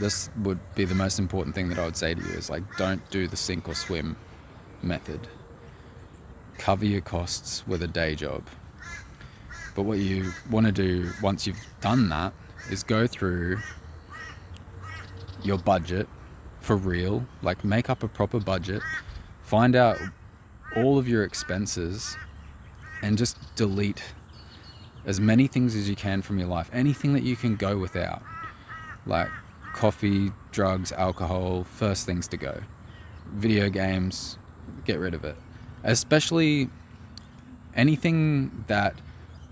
this would be the most important thing that I would say to you is like, don't do the sink or swim method. Cover your costs with a day job. But what you want to do once you've done that is go through your budget for real, like make up a proper budget, find out all of your expenses, and just delete as many things as you can from your life. Anything that you can go without, like coffee, drugs, alcohol, first things to go. Video games, get rid of it. Especially anything that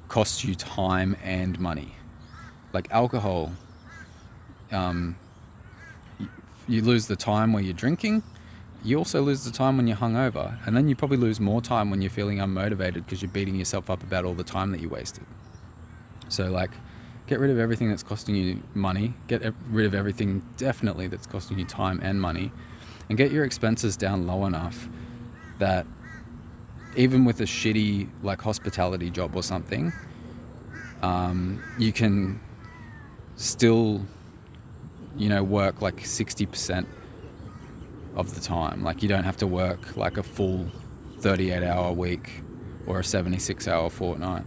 costs you time and money. Like alcohol, you lose the time where you're drinking. You also lose the time when you're hungover, and then you probably lose more time when you're feeling unmotivated because you're beating yourself up about all the time that you wasted. So like, get rid of everything that's costing you money. Get rid of everything definitely that's costing you time and money, and get your expenses down low enough that even with a shitty like hospitality job or something, you can still, work like 60% of the time. Like, you don't have to work like a full 38-hour week or a 76-hour fortnight.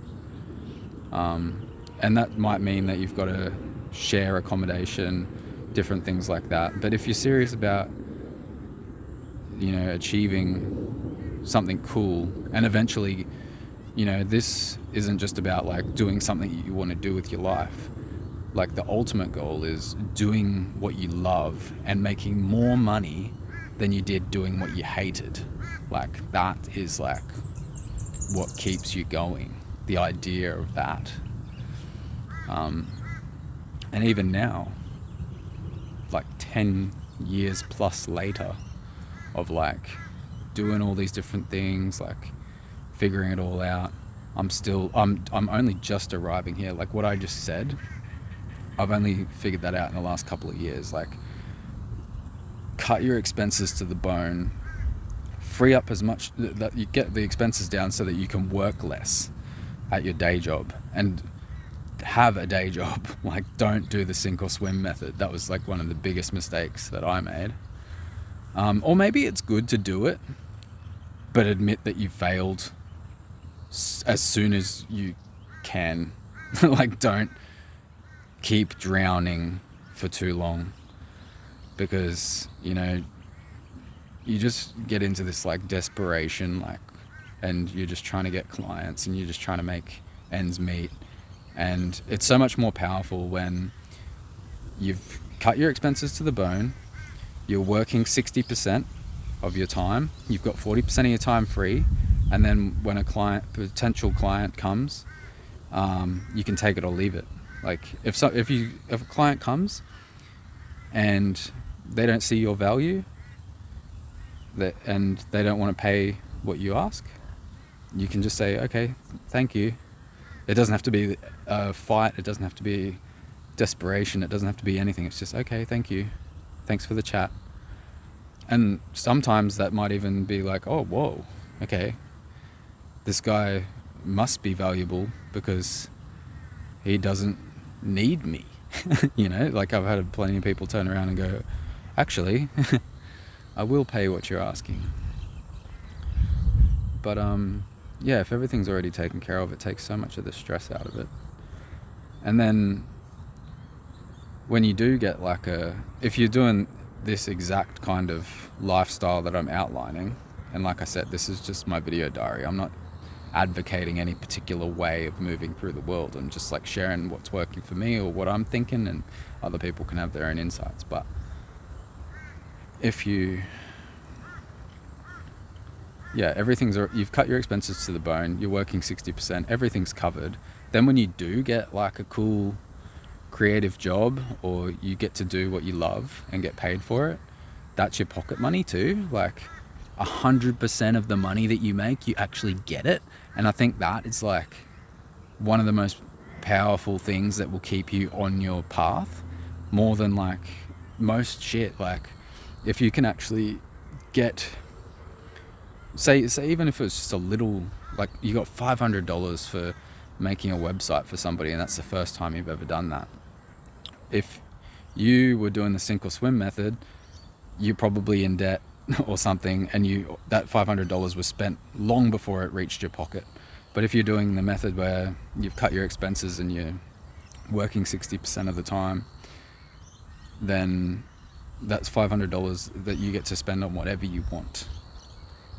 And that might mean that you've got to share accommodation, different things like that. But if you're serious about, achieving something cool, and eventually, this isn't just about like doing something you want to do with your life. Like, the ultimate goal is doing what you love and making more money than you did doing what you hated. Like, that is like what keeps you going, the idea of that. And even now, like 10 years plus later of like doing all these different things, like figuring it all out, I'm only just arriving here. Like what I just said, I've only figured that out in the last couple of years. Like, cut your expenses to the bone, free up as much that you get the expenses down so that you can work less at your day job, and have a day job. Like, don't do the sink or swim method. That was like one of the biggest mistakes that I made. Or maybe it's good to do it, but admit that you failed as soon as you can. Like, don't keep drowning for too long, because you just get into this like desperation, like, and you're just trying to get clients and you're just trying to make ends meet. And it's so much more powerful when you've cut your expenses to the bone, you're working 60% of your time, you've got 40% of your time free, and then when a potential client comes, you can take it or leave it. Like, if a client comes and they don't see your value, and they don't want to pay what you ask, you can just say, okay, thank you. It doesn't have to be a fight. It doesn't have to be desperation. It doesn't have to be anything. It's just, okay, thank you. Thanks for the chat. And sometimes that might even be like, oh, whoa, okay, this guy must be valuable because he doesn't need me. Like, I've had plenty of people turn around and go, actually, I will pay what you're asking. But yeah, if everything's already taken care of, it takes so much of the stress out of it. And then when you do get like if you're doing this exact kind of lifestyle that I'm outlining, and like I said, this is just my video diary. I'm not advocating any particular way of moving through the world. I'm just like sharing what's working for me or what I'm thinking, and other people can have their own insights. But if you've cut your expenses to the bone, you're working 60%, everything's covered. Then when you do get like a cool creative job, or you get to do what you love and get paid for it, that's your pocket money too. Like 100% of the money that you make, you actually get it. And I think that is like one of the most powerful things that will keep you on your path, more than like most shit. Like, if you can actually get, say even if it's just a little, like you got $500 for making a website for somebody, and that's the first time you've ever done that. If you were doing the sink or swim method, you're probably in debt or something, and that $500 was spent long before it reached your pocket. But if you're doing the method where you've cut your expenses and you're working 60% of the time, then that's $500 that you get to spend on whatever you want.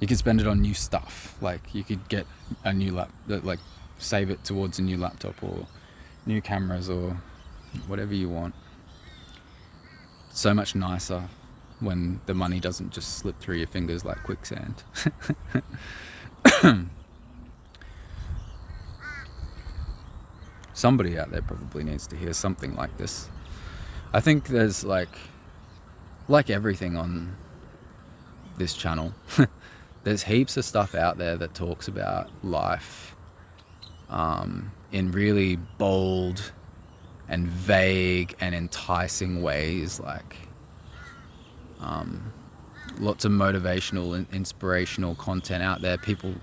You can spend it on new stuff, like you could get a new like save it towards a new laptop or new cameras or whatever you want. So much nicer when the money doesn't just slip through your fingers like quicksand. Somebody out there probably needs to hear something like this. I think there's like everything on this channel, there's heaps of stuff out there that talks about life in really bold and vague and enticing ways, like lots of motivational and inspirational content out there, people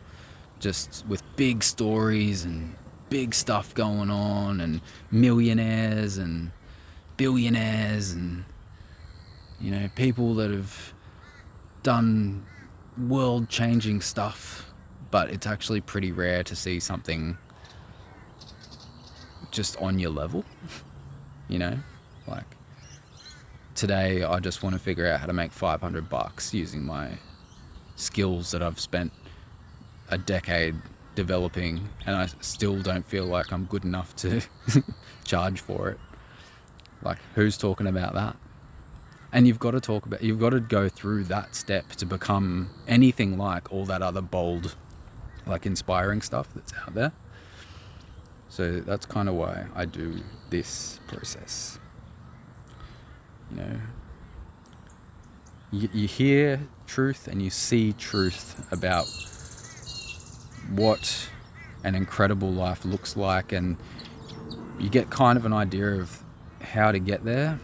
just with big stories and big stuff going on, and millionaires and billionaires, and you know, people that have done world-changing stuff, but it's actually pretty rare to see something just on your level, you know, like today I just want to figure out how to make $500 using my skills that I've spent a decade developing, and I still don't feel like I'm good enough to charge for it. Like, who's talking about that? And you've got to go through that step to become anything like all that other bold, like inspiring stuff that's out there. So that's kind of why I do this process. You know, you hear truth and you see truth about what an incredible life looks like, and you get kind of an idea of how to get there,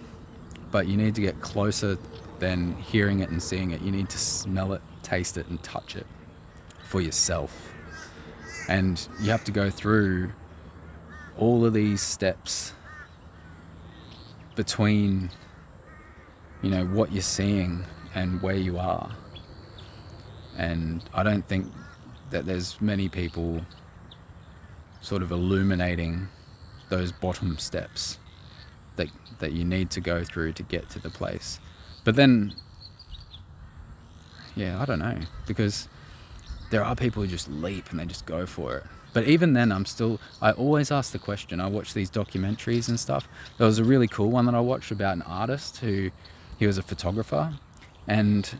but you need to get closer than hearing it and seeing it. You need to smell it, taste it, and touch it for yourself. And you have to go through all of these steps between, you know, what you're seeing and where you are. And I don't think that there's many people sort of illuminating those bottom steps that you need to go through to get to the place. But then, yeah, I don't know, because there are people who just leap and they just go for it. But even then, I always ask the question. I watch these documentaries and stuff. There was a really cool one that I watched about an artist he was a photographer, and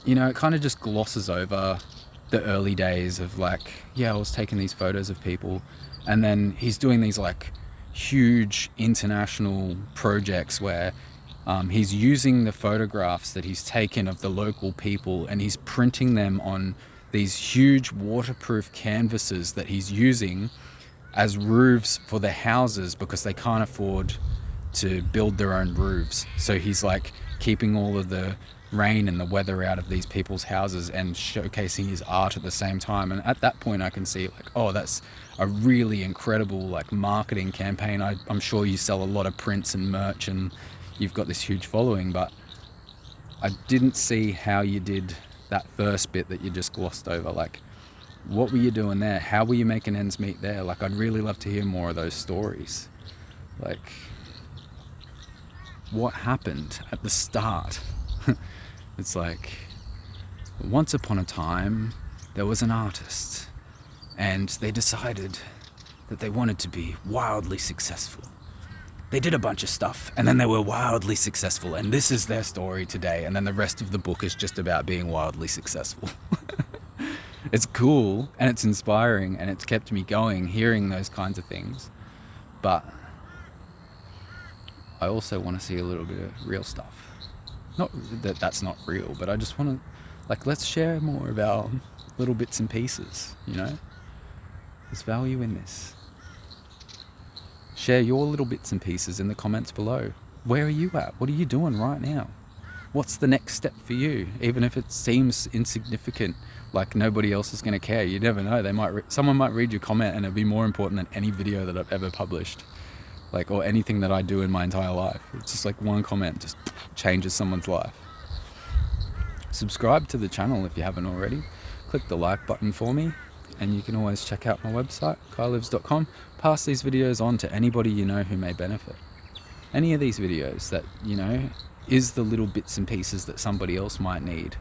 you know, it kind of just glosses over the early days of like, yeah, I was taking these photos of people, and then he's doing these like huge international projects where he's using the photographs that he's taken of the local people, and he's printing them on these huge waterproof canvases that he's using as roofs for the houses, because they can't afford to build their own roofs. So he's like keeping all of the rain and the weather out of these people's houses and showcasing his art at the same time. And at that point I can see like, oh, that's a really incredible like marketing campaign. I'm sure you sell a lot of prints and merch and you've got this huge following, but I didn't see how you did that first bit that you just glossed over. Like, what were you doing there? How were you making ends meet there? Like, I'd really love to hear more of those stories. Like, what happened at the start? It's like, once upon a time, there was an artist, and they decided that they wanted to be wildly successful. They did a bunch of stuff, and then they were wildly successful, and this is their story today, and then the rest of the book is just about being wildly successful. It's cool, and it's inspiring, and it's kept me going, hearing those kinds of things, but I also want to see a little bit of real stuff. Not that that's not real, but I just want to, like, let's share more of our little bits and pieces, you know? There's value in this. Share your little bits and pieces in the comments below. Where are you at? What are you doing right now? What's the next step for you? Even if it seems insignificant, like nobody else is going to care. You never know. Someone might read your comment and it'll be more important than any video that I've ever published. like, or anything that I do in my entire life. It's just like one comment just changes someone's life. Subscribe to the channel if you haven't already. Click the like button for me, and you can always check out my website, kylives.com. Pass these videos on to anybody you know who may benefit. Any of these videos that, you know, is the little bits and pieces that somebody else might need.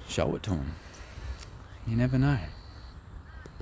Show it to them. You never know.